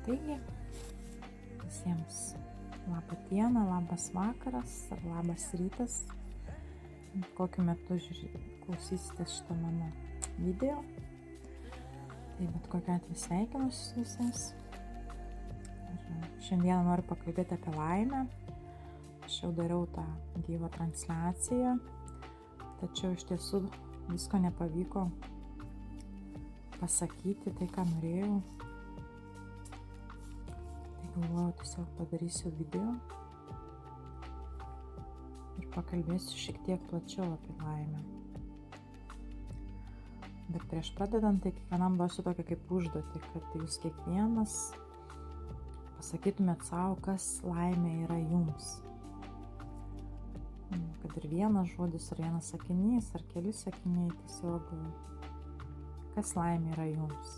Taigi, visiems labą dieną, labas vakaras ar labas rytas, kokiu metu klausysitės šitą mano video. Tai bet kokiu atveju sveikinuosi visais. Šiandieną noriu pakalbėti apie laimę. Aš jau dariau tą gyvą transliaciją, tačiau iš tiesų visko nepavyko pasakyti tai, ką norėjau. Tai galvoju, tiesiog padarysiu video ir pakalbėsiu šiek tiek plačiau apie laimę. Bet prieš pradedant, tai kiekvienam duosiu tokią kaip užduotį, kad jūs kiekvienas pasakytumėt savo, kas laimė yra jums. Kad ir vienas žodis, ar vienas sakinys, ar keli sakiniai, tiesiog kas laimė yra jums.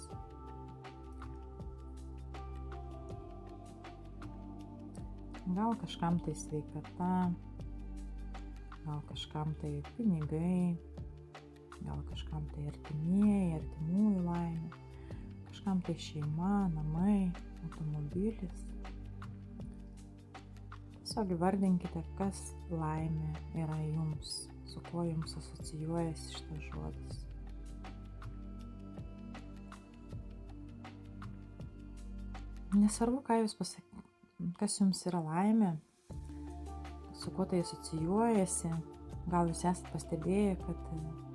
Gal kažkam tai sveikata, gal kažkam tai pinigai, gal kažkam tai artimieji, artimųjų laimė, kažkam tai šeima, namai, automobilis. Tiesiog įvardinkite, kas laimė yra jums, su kuo jums asocijuojasi šitas žodis. Nesvarbu, ką jūs pasakysite, kas jums yra laimė, su kuo tai asocijuojasi. Gal jūs esate pastebėję, kad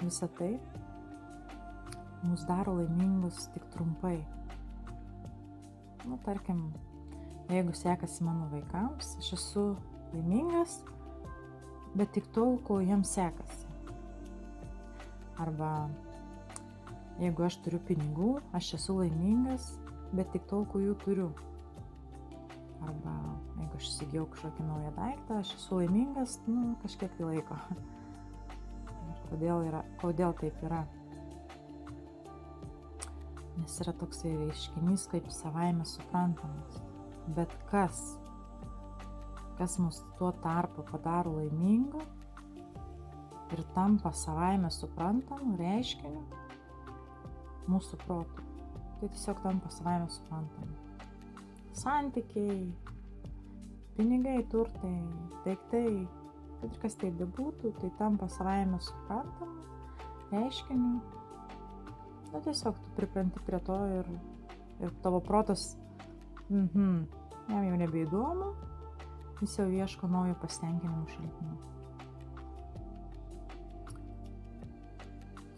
visa tai mus daro laimingus tik trumpai. Tarkim, jeigu sekasi mano vaikams, aš esu laimingas, bet tik tol, kol jiems sekasi. Arba jeigu aš turiu pinigų, aš esu laimingas, bet tik tol, kol jų turiu. Arba jeigu aš įsigijau kažkokį naują daiktą, aš esu laimingas, kažkiek tai laiko. Ir kodėl taip yra? Nes yra toksai reiškinys kaip savaime suprantamas. Bet kas mus tuo tarpu padaro laimingu ir tampa savaime suprantamu reiškiniu mūsų protu. Tai tiesiog tampa savaime suprantamu. Santykiai, pinigai, turtai, daiktai, kad ir kas tai bebūtų, tai tampa savaime suprantamu reiškiniu. Tiesiog tu pripranti prie to ir tavo protas jam jau nebeįdomu, jis jau ieško naujo pasitenkinimo šaltinio.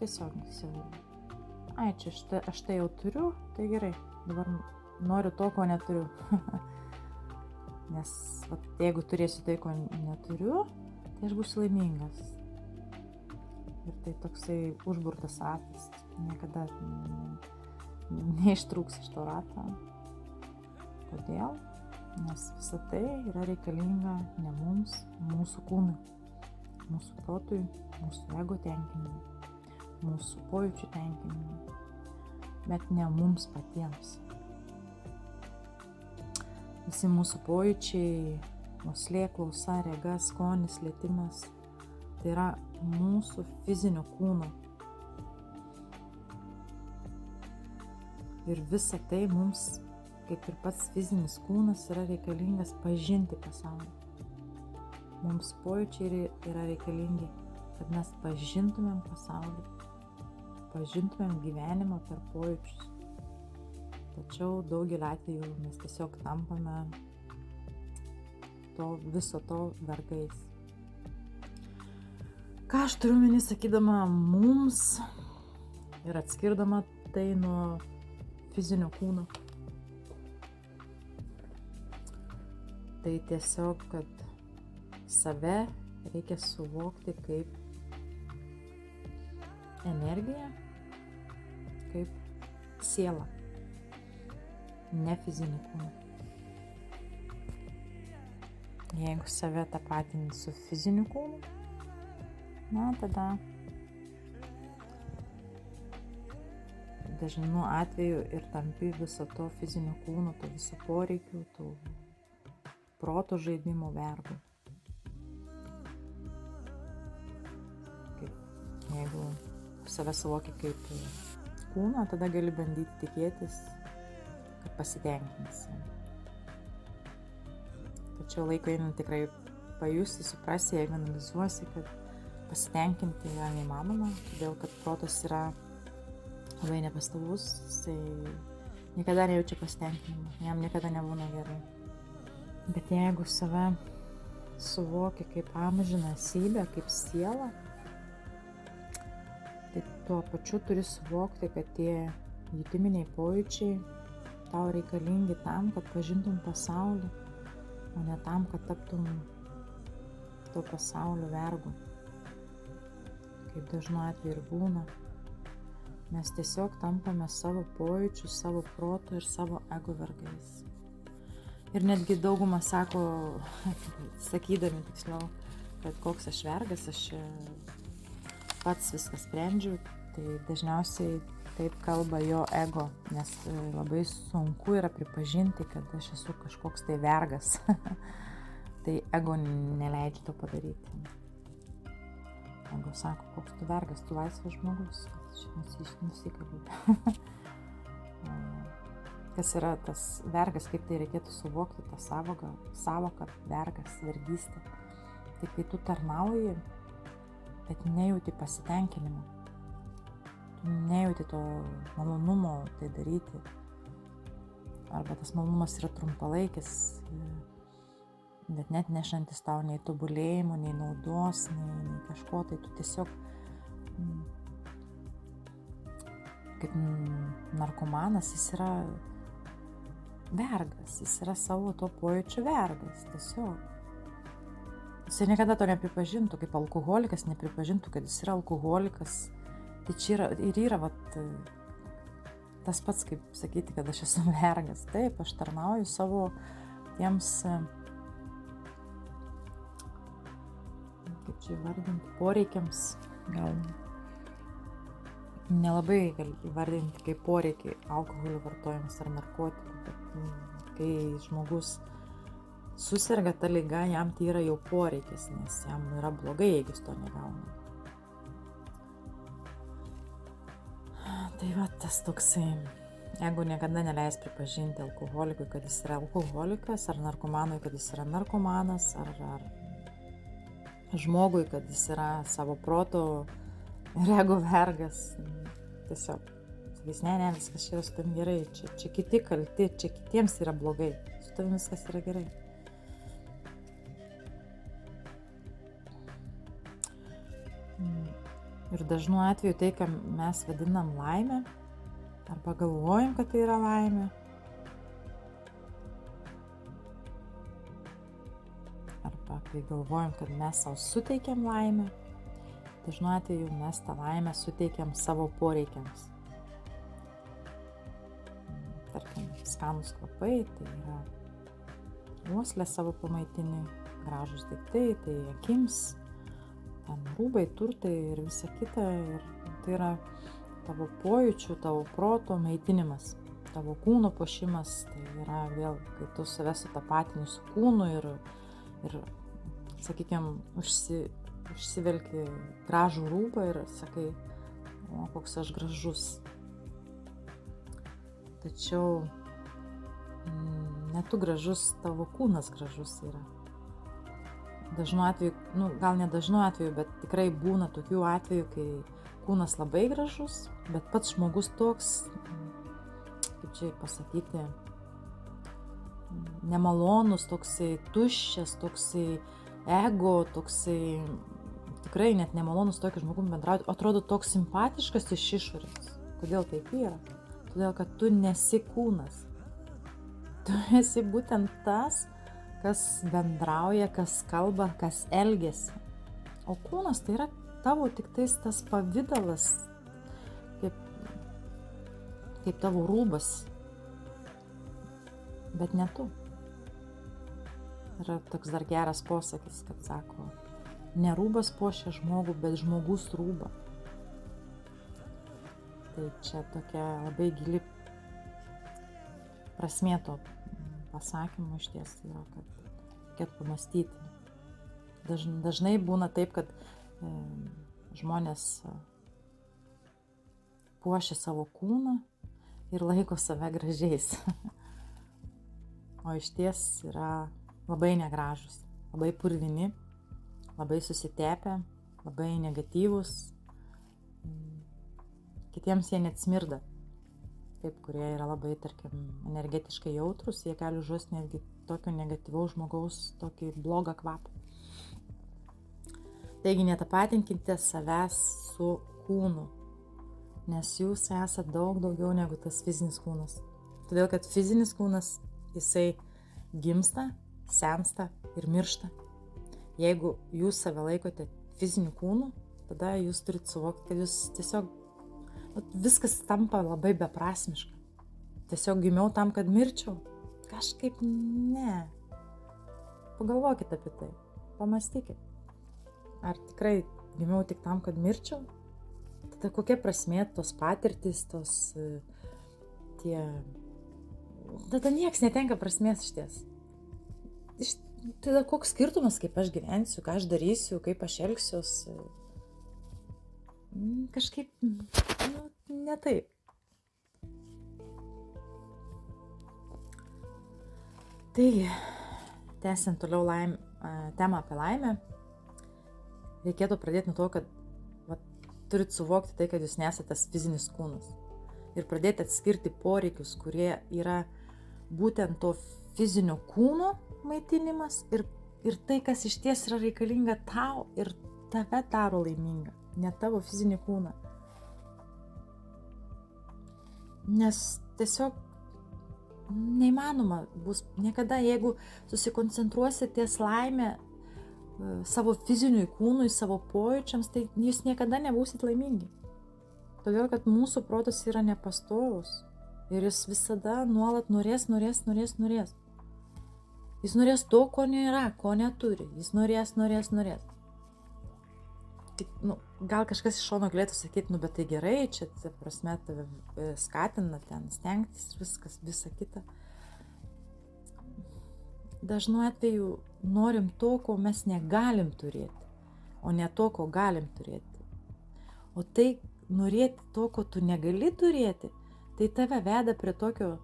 Tiesiog aš tai jau turiu, tai gerai, dabar noriu to, ko neturiu. Nes jeigu turėsiu tai, ko neturiu, tai aš būsiu laimingas. Ir tai toksai užburtas ratas, niekada neištrūks iš to rato. Kodėl? Nes visa tai yra reikalinga ne mums, mūsų kūnui, mūsų protui, mūsų ego tenkinimui, mūsų pojūčių tenkinimui, bet ne mums patiems. Visi mūsų pojūčiai, uoslė, klausa, rega, skonis, lietimas, tai yra mūsų fizinio kūno. Ir visa tai mums, kaip ir pats fizinis kūnas, yra reikalingas pažinti pasaulį. Mums pojūčiai yra reikalingi, kad mes pažintumėm pasaulį, pažintumėm gyvenimą per pojūčius. Tačiau daugelį atvejų mes tiesiog tampame viso to vergais. Ką aš turiu omeny sakydama mums ir atskirdama tai nuo fizinio kūno? Tai tiesiog, kad save reikia suvokti kaip energiją, kaip sielą, ne fizinį kūną. Jeigu save tapatini su fiziniu kūnu, tada dažnu atveju ir tampi viso to fizinio kūno, to viso poreikių, to proto žaidimo vergu. Jeigu save suvoki kaip kūną, tada gali bandyti tikėtis, kad pasitenkinsi. Tačiau laiko einant tikrai pajusi, suprasi, jeigu analizuosi, kad pasitenkinti yra neįmanoma, todėl kad protas yra labai nepastovus, jisai niekada nejaučia pasitenkinimo, jam niekada nebūna gerai. Bet jeigu save suvoki kaip amžiną esybę, kaip sielą, tai tuo pačiu turi suvokti, kad tie jutiminiai pojūčiai tau reikalingi tam, kad pažintum pasaulį, o ne tam, kad taptum to pasaulio vergu. Kaip dažnu atveju ir būna, mes tiesiog tampame savo pojūčių, savo proto ir savo ego vergais. Ir netgi dauguma sako, sakydami tiksliau, kad koks aš vergas, aš pats viską sprendžiu, tai dažniausiai taip kalba jo ego, nes labai sunku yra pripažinti, kad aš esu kažkoks tai vergas. Tai ego neleidžia to padaryti. Ego sako, koks tu vergas, tu laisvas žmogus, nusikali. Kas yra tas vergas, kaip tai reikėtų suvokti, tą sąvoką, vergas, vergystė. Tai kai tu tarnauji, bet nejauti pasitenkinimo, tu nejauti to malonumo tai daryti, arba tas malonumas yra trumpalaikis, bet net nešantis tau nei tobulėjimo, nei naudos, nei kažko, tai tu tiesiog kaip narkomanas, jis yra vergas, jis yra savo to pojūčių vergas, tiesiog. Jis niekada to nepripažintų, kaip alkoholikas nepripažintų, kad jis yra alkoholikas. Tai čia yra tas pats, kaip sakyti, kad aš esu vergas. Taip, aš tarnauju savo tiems, kaip čia įvardinti, poreikiams, gal nelabai gali įvardinti kaip poreikiai alkoholio vartojimas ar narkotikų, bet kai žmogus suserga ta liga, jam tai yra jau poreikis, nes jam yra blogai, jeigu jis to negauna. Tai va tas toksai, jeigu niekada neleis pripažinti alkoholikui, kad jis yra alkoholikas, ar narkomanui, kad jis yra narkomanas, ar žmogui, kad jis yra savo proto ir ego vergas, tiesiog sakys, ne, viskas yra su tavim gerai, čia kiti kalti, čia kitiems yra blogai, su tavim viskas yra gerai. Ir dažnu atveju tai, ką mes vadinam laimę, arba galvojam, kad tai yra laimė, arba kai galvojam, kad mes savo suteikiam laimę, dažnu atveju mes tą laimę suteikiam savo poreikiams. Tarkim, skanūs kvapai, tai yra uoslė savo pamaitiniui, gražus daiktai, tai akims, ten rūbai, turtai ir visa kita. Ir tai yra tavo pojūčių, tavo proto maitinimas, tavo kūno puošimas. Tai yra vėl, kai tu save sutapatini su kūnu ir sakykime, užsivelki gražų rūbą ir sakai, o koks aš gražus. Tačiau ne tu gražus, tavo kūnas gražus yra. Dažnu atveju, gal ne dažnu atveju, bet tikrai būna tokių atvejų, kai kūnas labai gražus, bet pats žmogus toks, kaip čia pasakyti, nemalonus, toksai tuščias, toksai ego, toksai tikrai net nemalonus tokiu žmogum bendrauti, atrodo toks simpatiškas iš išorės. Kodėl taip yra? Todėl, kad tu nesi kūnas. Tu esi būtent tas, kas bendrauja, kas kalba, kas elgiasi. O kūnas tai yra tavo tik tais tas pavidalas, kaip tavo rūbas, bet ne tu. Yra toks dar geras posakis, kad sako, ne rūbas puošia žmogų, bet žmogus rūbą. Tai čia tokia labai gili prasmė to pasakymo iš ties yra, kad reikėtų pamastyti. Dažnai būna taip, kad žmonės puošia savo kūną ir laiko save gražiais. o išties yra labai negražus, labai purvini, labai susitepę, labai negatyvūs. Kitiems jie net smirda. Taip, kurie yra labai, tarkim, energetiškai jautrus, jie gali užuosti netgi tokio negatyvaus žmogaus, tokį blogą kvapą. Taigi netapatinkite savęs su kūnu, nes jūs esate daug daugiau negu tas fizinis kūnas. Todėl, kad fizinis kūnas, jisai gimsta, sensta ir miršta. Jeigu jūs save laikote fiziniu kūnu, tada jūs turite suvokti, kad jūs tiesiog viskas tampa labai beprasmiška. Tiesiog gimiau tam, kad mirčiau. Kažkaip ne. Pagalvokite apie tai. Pamastykite. Ar tikrai gimiau tik tam, kad mirčiau? Tada kokia prasmė tos patirtys, tada nieks netenka prasmės išties. Tada koks skirtumas, kaip aš gyvensiu, ką aš darysiu, kaip aš elgsiuosi. Kažkaip, ne taip. Taigi, tęsiant toliau temą apie laimę, reikėtų pradėti nuo to, kad turit suvokti tai, kad jūs nesate tas fizinis kūnas. Ir pradėti atskirti poreikius, kurie yra būtent to fizinio kūno maitinimas ir tai, kas iš ties yra reikalinga tau ir tave daro laimingą, ne tavo fizinį kūną. Nes tiesiog neįmanoma bus niekada, jeigu susikoncentruosi ties laimę savo fiziniui kūnui, savo pojūčiams, tai jūs niekada nebūsit laimingi. Todėl, kad mūsų protas yra nepastovus ir jis visada nuolat norės. Jis norės to, ko nėra, ko neturi. Jis norės. Gal kažkas iš šono galėtų sakyti, bet tai gerai, čia prasme tave skatina ten stengtis ir viskas, visa kita. Dažnu atveju norim to, ko mes negalim turėti, o ne to, ko galim turėti. O tai norėti to, ko tu negali turėti, tai tave veda prie tokio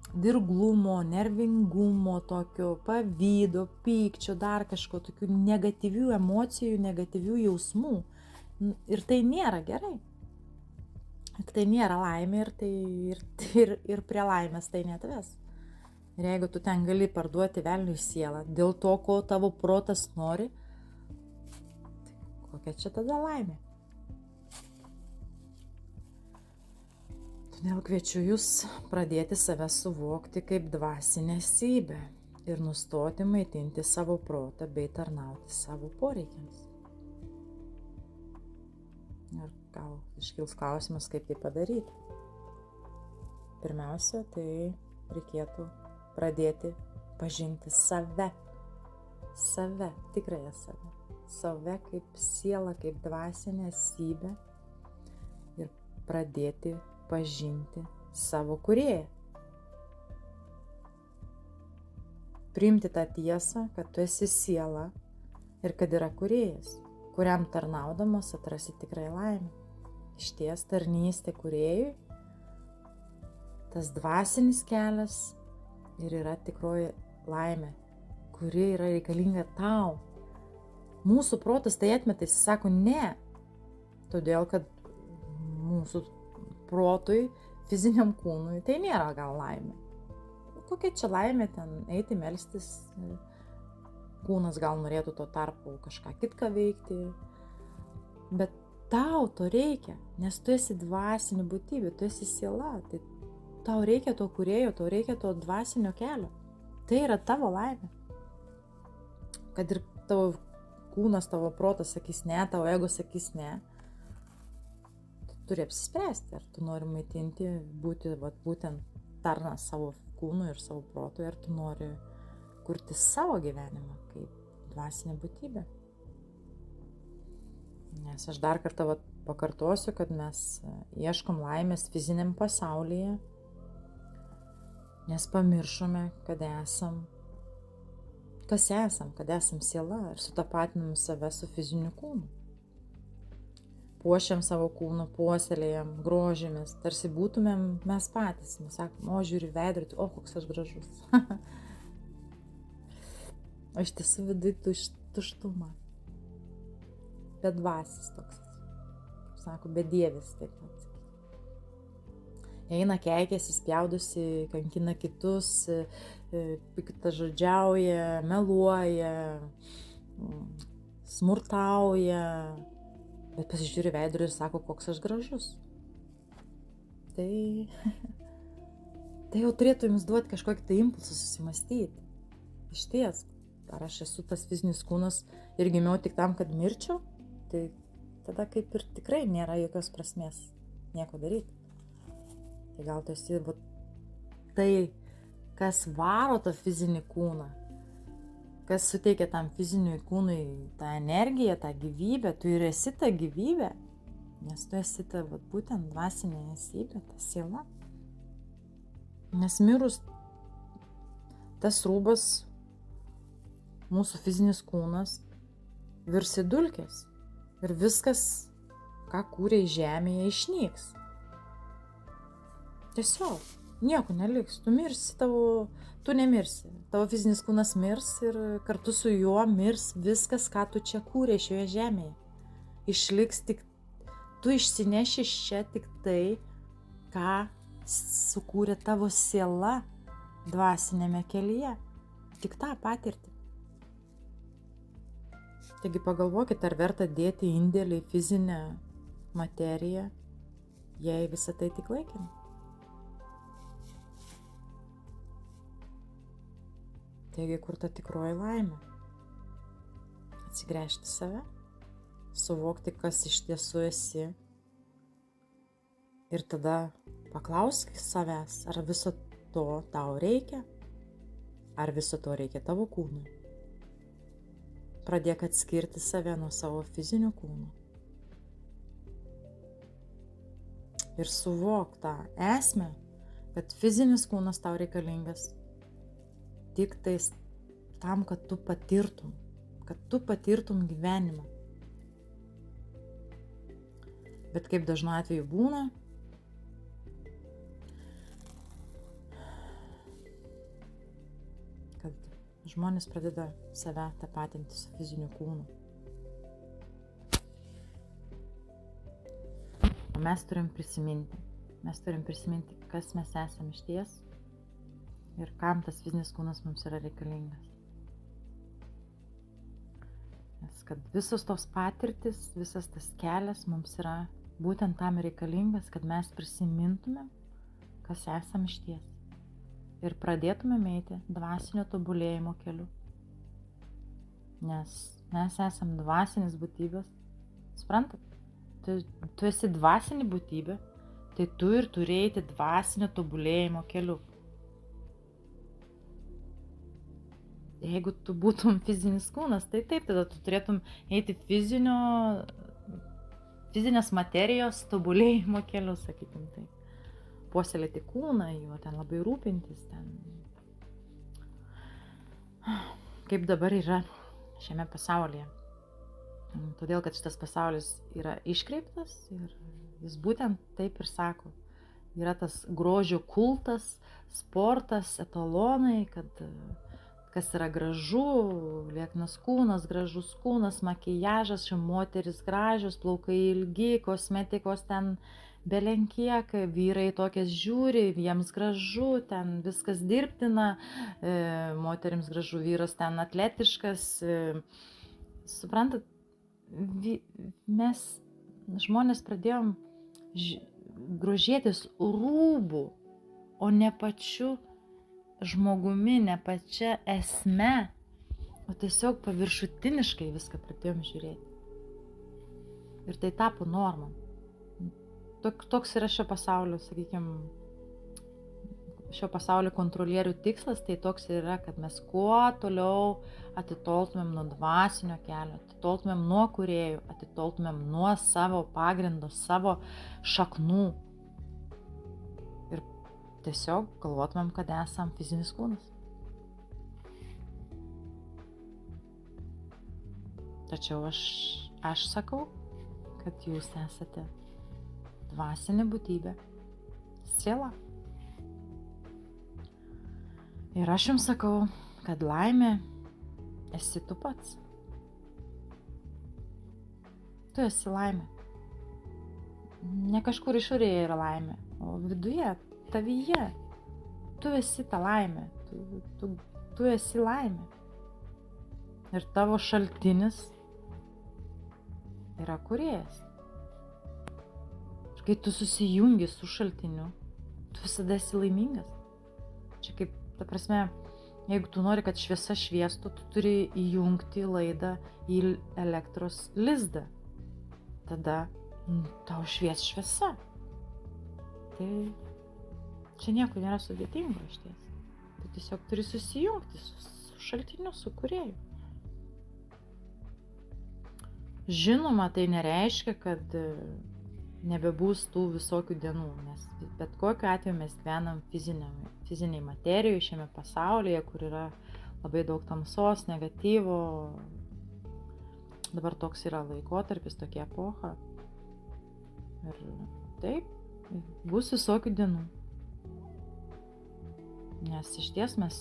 dirglumo, nervingumo, tokio pavydo, pykčio, dar kažko, tokių negatyvių emocijų, negatyvių jausmų. Ir tai nėra gerai. Ir tai nėra laimė ir prie laimės tai netves. Ir jeigu tu ten gali parduoti velniui sielą dėl to, ko tavo protas nori, tai kokia čia tada laimė? Todėl kviečiu jūs pradėti save suvokti kaip dvasinę esybę ir nustoti maitinti savo protą bei tarnauti savo poreikiams. Ir gal iškils klausimas, kaip tai padaryti. Pirmiausia, tai reikėtų pradėti pažinti save, tikrąją save kaip sielą, kaip dvasinę esybę ir pradėti pažinti savo kūrėją. Priimti tą tiesą, kad tu esi siela ir kad yra kūrėjas, kuriam tarnaudamas atrasi tikrąją laimę. Išties tarnystė kūrėjui, tas dvasinis kelias ir yra tikroji laimė, kuri yra reikalinga tau. Mūsų protas tai atmeta, jis sako ne, todėl kad mūsų protui, fiziniam kūnui, tai nėra gal laimė. Kokia čia laimė ten eiti melstis, kūnas gal norėtų tuo tarpu kažką kitką veikti, bet tau to reikia, nes tu esi dvasinė būtybė, tu esi siela, tai tau reikia to kūrėjo, tau reikia to dvasinio kelio. Tai yra tavo laimė. Kad ir tavo kūnas, tavo protas sakys ne, tavo ego sakys ne, tu turi apsispręsti, ar tu nori maitinti, būti būtent tarnas savo kūnui ir savo protui, ar tu nori kurti savo gyvenimą kaip dvasinė būtybė. Nes aš dar kartą pakartosiu, kad mes ieškom laimės fiziniam pasaulyje, nes pamiršome, kad esam siela ir sutapatinam save su fiziniu kūnu. puošiam savo kūną, puoselėjam, grožimės, tarsi būtumėm mes patys. Mes sakom, o žiūri veidrodį, o koks aš gražus. O iš tiesų viduje tuštuma. Bedvasis toks, kaip sako, bedievis taip pat. Eina keikėsi, spjaudosi, kankina kitus, piktažodžiauja, meluoja, smurtauja, bet pasižiūri veidrodį ir sako, koks aš gražus. Tai jau turėtų jums duoti kažkokį tai impulsą susimastyti. Išties, ar aš esu tas fizinis kūnas ir gimiau tik tam, kad mirčiau, tai tada kaip ir tikrai nėra jokios prasmės nieko daryti. Tai gal tu esi tai, kas varo tą fizinį kūną, kas suteikia tam fiziniui kūnui tą energiją, tą gyvybę, tu ir esi ta gyvybė, nes tu esi ta būtent dvasinė esybė, ta siela. Nes mirus tas rūbas, mūsų fizinis kūnas, virs į dulkes ir viskas, ką kūrė žemėje, išnyks. Tiesiog nieko neliks, tu mirsi, tu nemirsi, tavo fizinis kūnas mirs ir kartu su juo mirs viskas, ką tu čia kūrė šioje žemėje. Išliks tik, tu išsineši iš čia tik tai, ką sukūrė tavo siela dvasinėme kelyje, tik tą patirtį. Taigi pagalvokit, ar verta dėti indėlį į fizinę materiją, jei visą tai tik laikina. Taigi, kur ta tikroji laimė? Atsigręžti save, suvokti, kas iš tiesų esi ir tada paklausk savęs, ar viso to tau reikia, ar viso to reikia tavo kūnui. Pradėk atskirti save nuo savo fizinio kūno. Ir suvok tą esmę, kad fizinis kūnas tau reikalingas tik tais tam, kad tu patirtum gyvenimą. Bet kaip dažnu atveju būna, kad žmonės pradeda save tapatinti su fiziniu kūnu. O mes turim prisiminti, kas mes esame išties ir kam tas fizinis kūnas mums yra reikalingas. Nes kad visos tos patirtis, visas tas kelias mums yra būtent tam reikalingas, kad mes prisimintumėm, kas esame išties. Ir pradėtumėm eiti dvasinio tobulėjimo keliu. Nes mes esam dvasinis būtybės. Suprantat? Tu esi dvasinė būtybė, tai tu ir turi eiti dvasinio tobulėjimo keliu. Jeigu tu būtum fizinis kūnas, tai taip, tada tu turėtum eiti fizinės materijos tobulėjimo keliu, sakykim taip. Puoselėti kūną, juo ten labai rūpintis, ten. Kaip dabar yra šiame pasaulyje. Todėl, kad šitas pasaulis yra iškreiptas ir jis būtent taip ir sako. Yra tas grožio kultas, sportas, etalonai, kad kas yra gražu, lieknas kūnas, gražus kūnas, makijažas, moteris gražios, plaukai ilgi, kosmetikos ten belenkiek, vyrai tokias žiūri, jiems gražu, ten viskas dirbtina, moterims gražu, vyras ten atletiškas. Suprantat, mes žmonės pradėjom grožėtis rūbų, o ne pačiu žmogumi, ne pačia esme, o tiesiog paviršutiniškai viską pradėjom žiūrėti. Ir tai tapo normą. Toks yra šio pasaulio, sakykime, šio pasaulio kontrolierių tikslas, tai toks yra, kad mes kuo toliau atitoltumėm nuo dvasinio kelio, atitoltumėm nuo kūrėjų, atitoltumėm nuo savo pagrindo, savo šaknų. Ir tiesiog galvotumėm, kad esam fizinis kūnas. Tačiau aš sakau, kad jūs esate dvasinė būtybė, siela. Ir aš jums sakau, kad laimė esi tu pats. Tu esi laimė. Ne kažkur išorėje yra laimė, o viduje, tavyje. Tu esi ta laimė. Tu esi laimė. Ir tavo šaltinis yra kūrėjas. Ir kai tu susijungi su šaltiniu, tu visada esi laimingas. Čia kaip, ta prasme, jeigu tu nori, kad šviesa šviestų, tu turi įjungti laidą į elektros lizdą. Tada tau švies šviesa. Tai čia nieko nėra sudėtingo iš ties. Tu tiesiog turi susijungti su šaltiniu, su kūrėju. Žinoma, tai nereiškia, kad nebebus tų visokių dienų, nes bet kokiu atveju mes gyvenam fiziniai materijoje šiame pasaulyje, kur yra labai daug tamsos, negatyvo. Dabar toks yra laikotarpis, tokia epocha. Ir taip, bus visokių dienų. Nes iš ties mes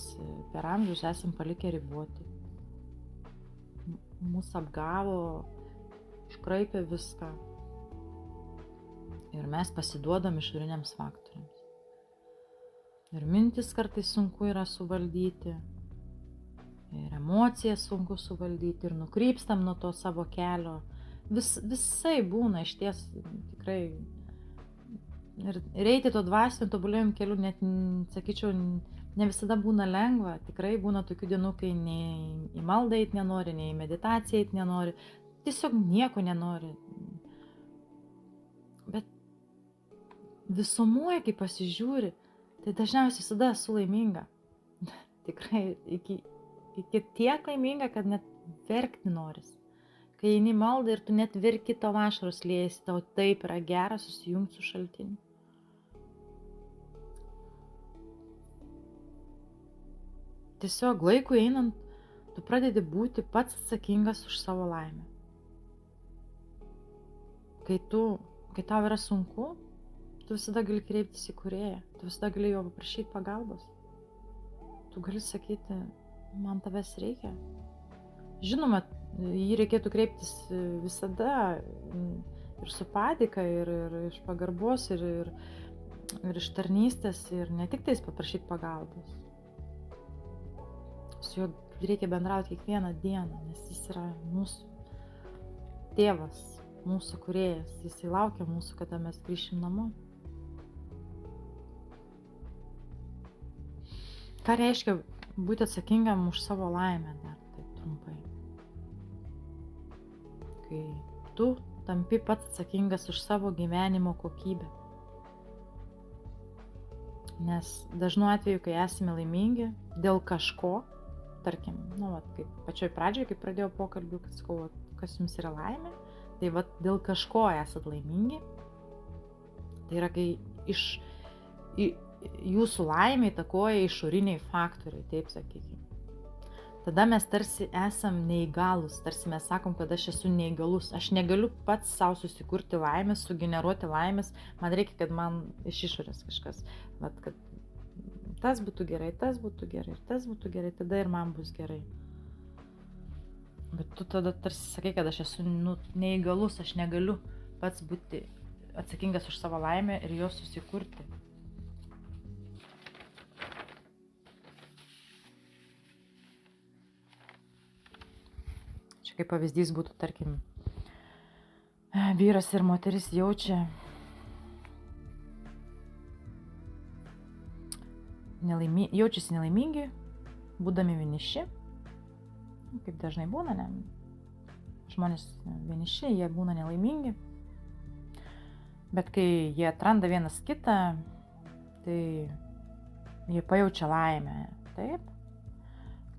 per amžius esam palikę riboti. Mūsų apgavo, iškraipė viską. Ir mes pasiduodam išoriniams faktoriams. Ir mintis kartais sunku yra suvaldyti. Ir emocijas sunku suvaldyti. Ir nukrypstam nuo to savo kelio. Visai būna iš ties tikrai. Ir eiti to dvasinio tobulėjimo keliu net, sakyčiau, ne visada būna lengva. Tikrai būna tokių dienų, kai nei į maldą eit nenori, nei į meditaciją eit nenori. Tiesiog nieko nenori. Bet visumoje, kai pasižiūri, tai dažniausiai visada esu laiminga. Tikrai iki tiek laiminga, kad net verkti noris. Kai eini maldą ir tu net verki, tavo ašaros liejasi, tau taip yra gera susijungti su šaltiniu. Tiesiog laikui einant, tu pradedi būti pats atsakingas už savo laimę. Kai tau yra sunku, tu visada gali kreiptis į kūrėją, tu visada gali jo paprašyti pagalbos. Tu gali sakyti, man tavęs reikia. Žinoma, jį reikėtų kreiptis visada ir su padėka, ir iš pagarbos, ir iš tarnystės, ir ne tik tais paprašyti pagalbos. Su juo reikia bendrauti kiekvieną dieną, nes jis yra mūsų tėvas, mūsų kūrėjas. Jisai laukia mūsų, kada mes grįšim namo. Ką reiškia būti atsakingam už savo laimę, dar taip trumpai? Kai tu tampi pats atsakingas už savo gyvenimo kokybę. Nes dažnu atveju, kai esame laimingi dėl kažko, tarkim, kaip pačioj pradžioje, kai pradėjau pokalbį, kad sakau, kas jums yra laimė, tai dėl kažko esat laimingi. Tai yra, kai jūsų laimė įtakoja išoriniai faktoriai, taip sakykime. Tada mes tarsi esam neįgalus, tarsi mes sakom, kad aš esu neįgalus. Aš negaliu pats savo susikurti laimės, sugeneruoti laimės, man reikia, kad man iš išorės kažkas, kad tas būtų gerai, tas būtų gerai, ir tas būtų gerai, tada ir man bus gerai. Bet tu tada tarsi sakai, kad aš esu neįgalus, aš negaliu pats būti atsakingas už savo laimę ir jos susikurti. Čia kaip pavyzdys būtų, tarkim, vyras ir moteris jaučiasi nelaimingi, būdami vieniši. Kaip dažnai būna, ne? Žmonės vieniši, jie būna nelaimingi. Bet kai jie atranda vienas kitą, tai jie pajaučia laimę. Taip?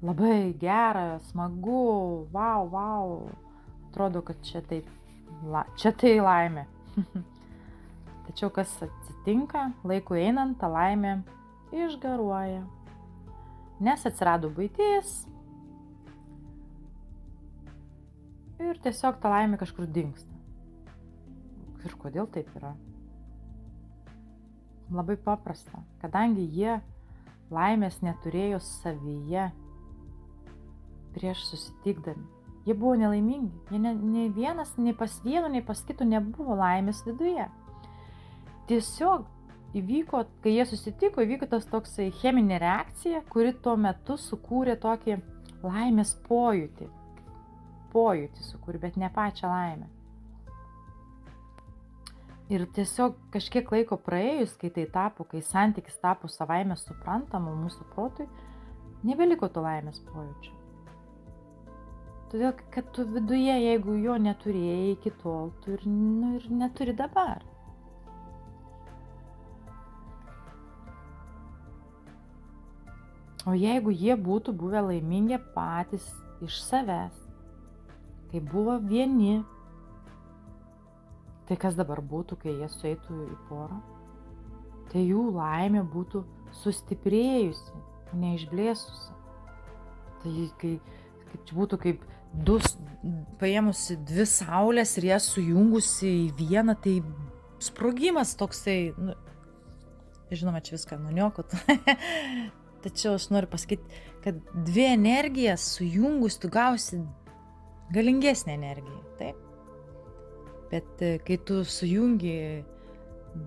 Labai gera, smagu, wow. Atrodo, kad čia tai laimė. Tačiau kas atsitinka, laikui einant, ta laimė išgaruoja. Nes atsirado buitis ir tiesiog ta laimė kažkur dingsta. Ir kodėl taip yra? Labai paprasta. Kadangi jie laimės neturėjo savyje prieš susitikdami. Jie buvo nelaimingi. Jie nei vienas, nei pas vieno, nei pas kito nebuvo laimės viduje. Tiesiog įvyko, kai jie susitiko, įvyko tas toksai cheminė reakcija, kuri tuo metu sukūrė tokį laimės pojūtį. Pojūtį sukūrė, bet ne pačią laimę. Ir tiesiog kažkiek laiko praėjus, kai santykis tapo savaime suprantamu mūsų protui, nebeliko to laimės pojūčio. Todėl, kad tu viduje, jeigu jo neturėjai iki tol, tu ir neturi dabar. O jeigu jie būtų buvę laimingi patys iš savęs, kai buvo vieni, tai kas dabar būtų, kai jie sueitų į porą? Tai jų laimė būtų sustiprėjusi, neišblėsusi. Tai būtų kaip paėmusi dvi saulės ir jas sujungusi į vieną, tai sprogimas toksai, žinoma, čia viską nuniokot. Tačiau aš noriu pasakyti, kad dvi energijas sujungus tu gausi galingesnę energiją, taip? Bet kai tu sujungi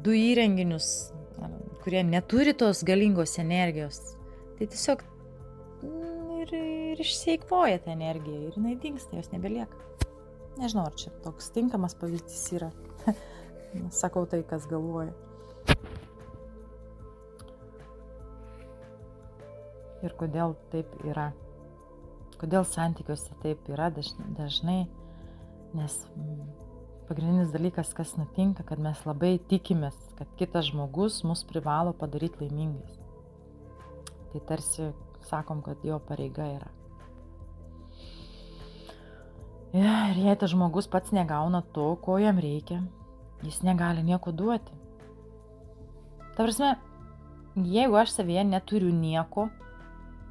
du įrenginius, kurie neturi tos galingos energijos, tai tiesiog ir išsieikvoja tą energiją ir jinai dingsta, jos nebelieka. Nežinau, ar čia toks tinkamas pavyzdys yra. Sakau tai, kas galvoja. Ir kodėl taip yra? Kodėl santykiuose taip yra dažnai? Nes pagrindinis dalykas, kas nutinka, kad mes labai tikimės, kad kitas žmogus mus privalo padaryti laimingais. Tai tarsi sakom, kad jo pareiga yra. Ir jei tas žmogus pats negauna to, ko jam reikia, jis negali nieko duoti. Ta prasme, jeigu aš savyje neturiu nieko,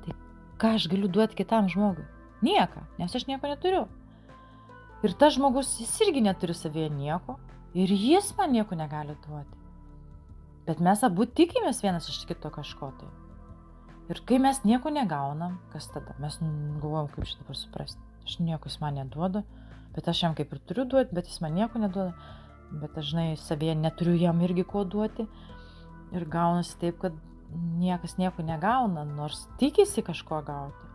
tai ką aš galiu duoti kitam žmogui? Nieką, nes aš nieko neturiu. Ir tas žmogus, jis irgi neturi savyje nieko ir jis man nieko negali duoti. Bet mes abu tikimės vienas iš kito kažko tai. Ir kai mes nieko negaunam, kas tada? Mes galvojam, kaip šitą dabar suprasti. Aš nieko jis man neduoda, bet aš jam kaip ir turiu duoti, bet jis man nieko neduoda. Bet aš, savyje neturiu jam irgi ko duoti. Ir gaunasi taip, kad niekas nieko negauna, nors tikisi kažko gauti.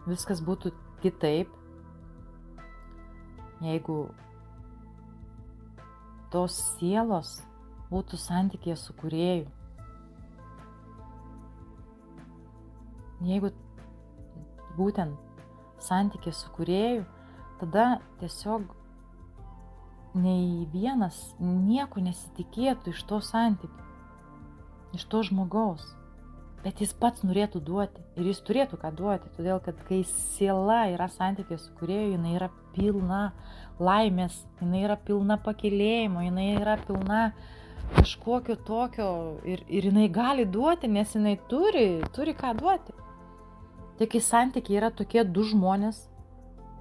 Viskas būtų kitaip, jeigu tos sielos būtų santykyje su kūrėju. Jeigu būtent santykyje su kūrėju, tada tiesiog nei vienas nieko nesitikėtų iš to santykių, iš to žmogaus. Bet jis pats norėtų duoti ir jis turėtų ką duoti, todėl kad kai siela yra santykyje su kūrėju, jinai yra pilna laimės, jinai yra pilna pakylėjimo, jinai yra pilna kažkokio tokio ir jinai gali duoti, nes jinai turi ką duoti. Tai kai santykiai yra tokie du žmonės,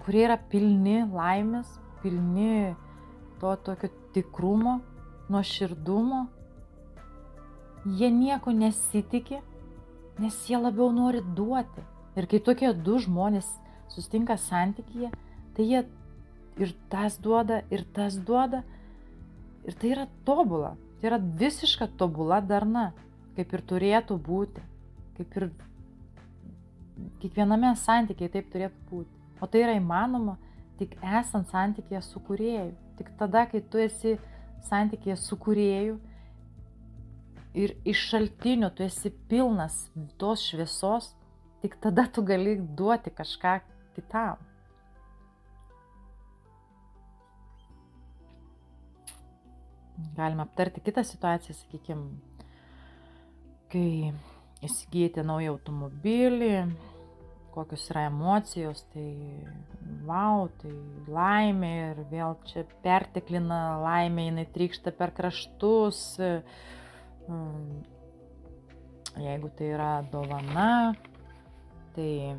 kurie yra pilni laimės, pilni to tokio tikrumo, nuoširdumo, jie nieko nesitikė, nes jie labiau nori duoti. Ir kai tokie du žmonės susitinka santykyje, tai jie ir tas duoda, ir tas duoda. Ir tai yra tobula. Tai yra visiška tobula darna, kaip ir turėtų būti. Kaip ir kiekviename santykyje taip turėtų būti. O tai yra įmanoma tik esant santykyje su kūrėju. Tik tada, kai tu esi santykyje su kūrėju, ir iš šaltinių tu esi pilnas tos šviesos, tik tada tu gali duoti kažką kitam. Galime aptarti kitą situaciją, sakykime, kai įsigijate naują automobilį, kokios yra emocijos, tai tai laimė ir vėl čia perteklina laimė, jinai trykšta per kraštus. Jeigu tai yra dovana, tai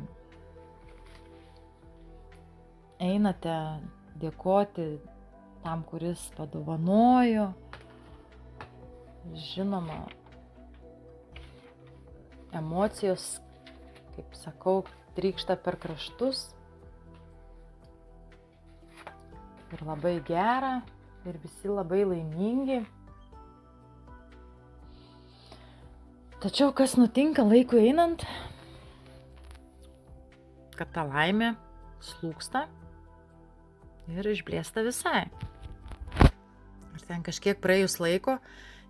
einate dėkoti tam, kuris padovanojo. Žinoma, emocijos, kaip sakau, trykšta per kraštus. Ir labai gera, ir visi labai laimingi. Tačiau kas nutinka laikui einant, kad ta laimė slūgsta ir išblėsta visai. Ir ten kažkiek praėjus laiko,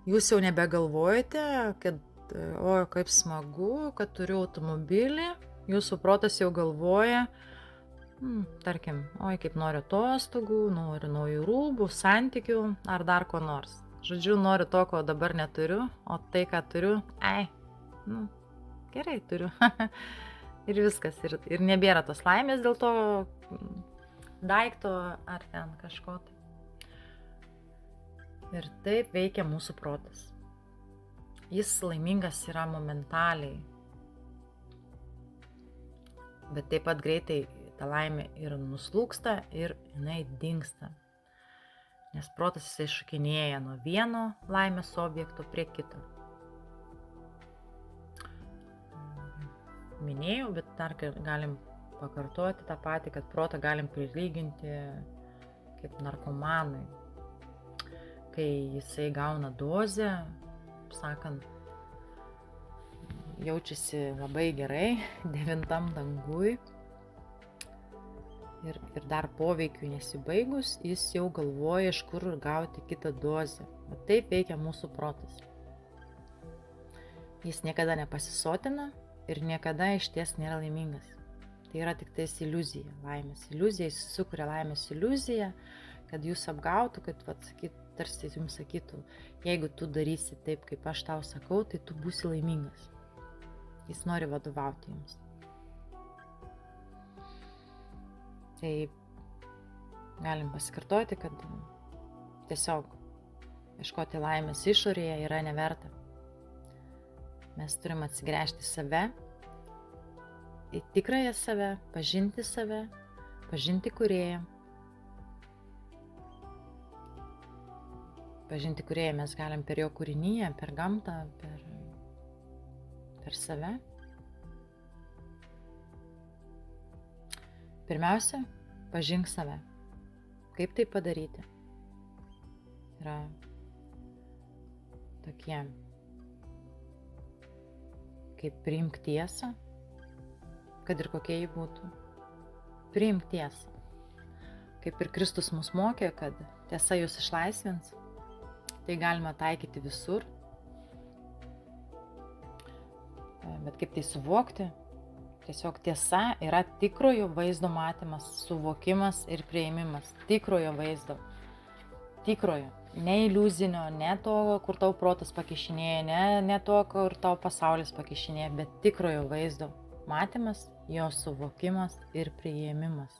jūs jau nebegalvojate, kad o kaip smagu, kad turiu automobilį, jūsų protas jau galvoja, tarkim, oi kaip noriu atostogų, noriu naujų rūbų, santykių ar dar ko nors. Žodžiu, noriu to, ko dabar neturiu, o tai, ką turiu, gerai turiu. Ir viskas, ir nebėra tos laimės dėl to daikto ar ten kažko. Ir taip veikia mūsų protas. Jis laimingas yra momentaliai, bet taip pat greitai ta laimė ir nuslūgsta ir jinai dingsta. Nes protas jisai šokinėja nuo vieno laimės objekto prie kito. Minėjau, bet dar galim pakartoti tą patį, kad protą galim prilyginti kaip narkomanui. Kai jisai gauna dozę, sakant, jaučiasi labai gerai, 9 dangui. Ir dar poveikiui nesibaigus, jis jau galvoja, iš kur gauti kitą dozę. O taip veikia mūsų protas. Jis niekada nepasisotina ir niekada išties nėra laimingas. Tai yra tik tais iliuzija, laimės iliuzija. Jis sukuria laimės iliuziją, kad jūs apgautų, kad tarsi jums sakytų, jeigu tu darysi taip, kaip aš tau sakau, tai tu būsi laimingas. Jis nori vadovauti jums. Tai galim pasikartoti, kad tiesiog ieškoti laimės išorėje yra neverta. Mes turim atsigręžti save, į tikrąją save, pažinti kūrėją. Pažinti kūrėją mes galim per jo kūrinyje, per gamtą, per save. Pirmiausia, pažink save. Kaip tai padaryti? Yra tokie, kaip priimk tiesą, kad ir kokia ji būtų. Priimk tiesą. Kaip ir Kristus mus mokė, kad tiesa jūs išlaisvins, tai galima taikyti visur. Bet kaip tai suvokti? Tiesiog tiesa yra tikrojo vaizdo matymas, suvokimas ir priėmimas. Tikrojo vaizdo. Tikrojo. Ne iliuzinio, ne to, kur tau protas pakišinėja, ne to, kur tau pasaulis pakišinėja, bet tikrojo vaizdo matymas, jo suvokimas ir priėmimas.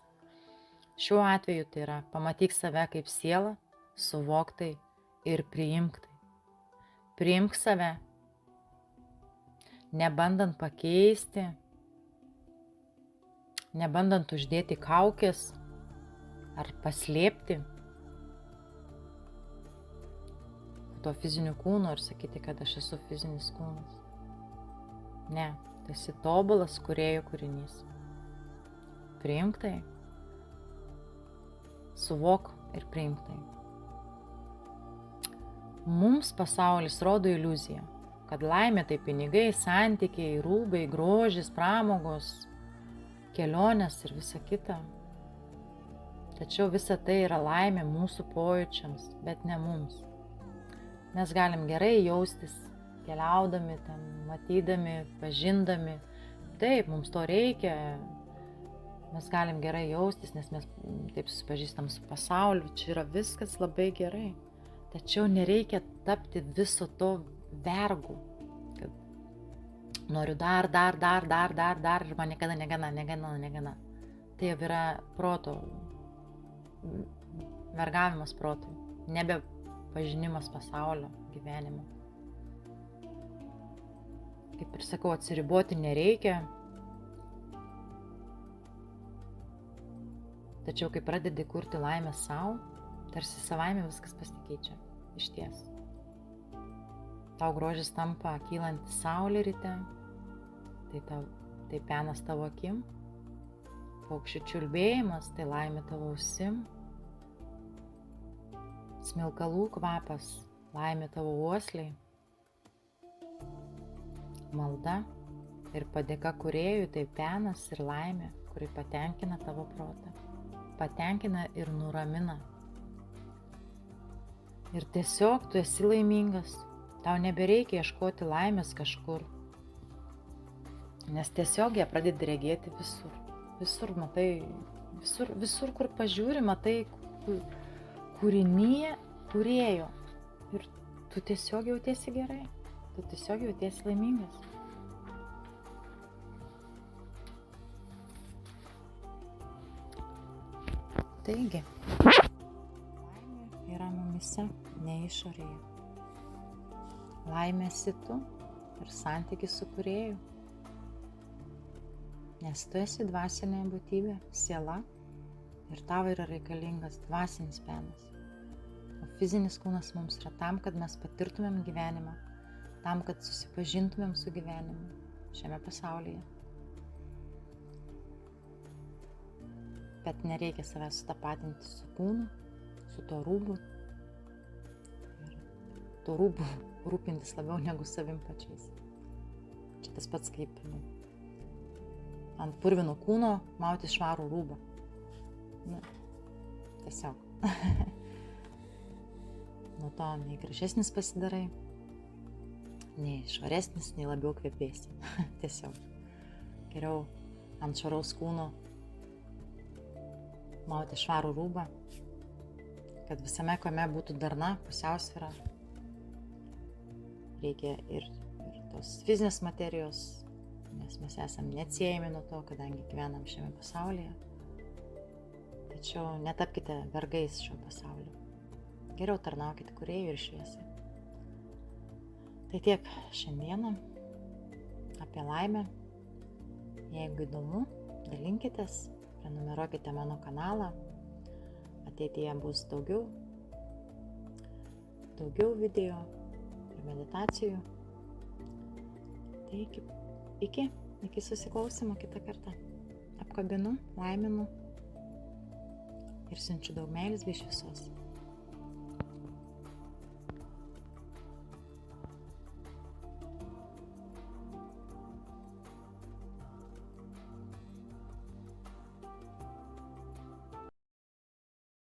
Šiuo atveju tai yra pamatyk save kaip sielą, suvok tai ir priimk tai. Priimk save, nebandant pakeisti, nebandant uždėti kaukės ar paslėpti to fiziniu kūnu ir sakyti, kad aš esu fizinis kūnas. Ne, tai esi tobulas kūrėjo kūrinys. Priimk tai, suvok ir priimk tai. Mums pasaulis rodo iliuziją, kad laimė tai pinigai, santykiai, rūbai, grožis, pramogos, kelionės ir visa kita. Tačiau visa tai yra laimė mūsų pojūčiams, bet ne mums. Mes galim gerai jaustis, keliaudami, matydami, pažindami. Taip, mums to reikia. Mes galim gerai jaustis, nes mes taip susipažįstam su pasauliu. Čia yra viskas labai gerai. Tačiau nereikia tapti viso to vergu. Noriu dar ir man niekada negana. Tai jau yra proto, vergavimas protui, nebe pažinimas pasaulio gyvenimo. Kaip ir sakau, atsiriboti nereikia. Tačiau kai pradedi kurti laimę savo, tarsi savaime viskas pasikeičia. Išties. Tau grožis tampa kylanti saulė ryte, tai penas tavo akim, paukščių čiulbėjimas, tai laimė tavo ausim, smilkalų kvapas, laimė tavo uosliai, malda ir padėka kūrėjui, tai penas ir laimė, kuri patenkina tavo protą, patenkina ir nuramina. Ir tiesiog tu esi laimingas, tau nebereikia ieškoti laimės kažkur, nes tiesiog ją pradedi regėti visur. Visur matai, visur kur pažiūri, matai kūrinyje kūrėjo. Ir tu tiesiog jautiesi gerai, tu tiesiog jautiesi laimingas. Taigi, laimė yra mumyse, ne išorėje. Laimė esi tu ir santykis su kūrėju. Nes tu esi dvasinė būtybė, siela, ir tau yra reikalingas dvasinis penas. O fizinis kūnas mums yra tam, kad mes patirtumėm gyvenimą, tam, kad susipažintumėm su gyvenimu šiame pasaulyje. Bet nereikia savęs sutapatinti su kūnu, su tuo rūbu. Ir tuo rūbu rūpintis labiau negu savim pačiais. Čia tas pats kaip ant purvino kūno mauti švarų rūbą. Tiesiog. Nuo to nei gražesnis pasidarai, nei švaresnis, nei labiau kvepėsi. Tiesiog. Geriau ant švaraus kūno mauti švarų rūbą, kad visame kame būtų darna, pusiausvyra. Reikia ir tos fizinės materijos, nes mes esam neatsiejami nuo to, kadangi gyvenam šiame pasaulyje. Tačiau netapkite vergais šio pasaulio. Geriau tarnaukite kūrėjui ir šviesai. Tai tiek šiandieną apie laimę. Jeigu įdomu, dalinkitės, prenumeruokite mano kanalą. Ateityje bus daugiau video ir meditacijų. Tai iki susiklausimo kitą kartą. Apkabinu, laiminu ir siunčiu daug meilės bei šviesos.